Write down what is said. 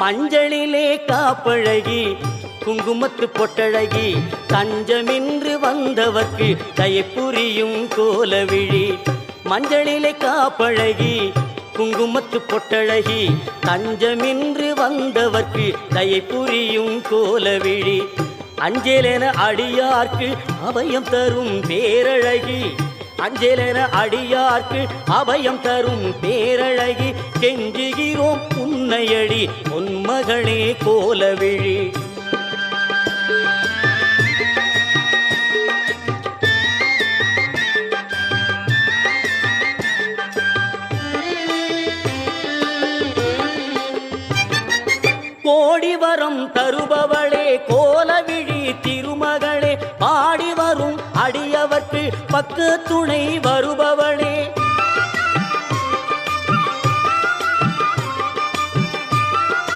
மஞ்சளிலே காப்பழகி குங்குமத்து பொட்டழகி தஞ்சமின்று வந்தவர்க்கு தயை புரியும் கோலவிழி. மஞ்சளிலே காப்பழகி குங்குமத்து பொட்டழகி தஞ்சமின்று வந்தவர்க்கு தயை புரியும் கோலவிழி. அஞ்சலென அடியார்க்கு அபயம் தரும் பேரழகி. அஞ்சலென அடியார்க்கு அபயம் தரும் பேரழகி. கெஞ்சுகிறோம் உன்னையடி பொன்மகளே கோலவிழி. கோடி வரம் தருபவளே கோலவிழி திருமகளே, பாடி வரும் அடியவர்க்கு பக்க துணை வருபவளே.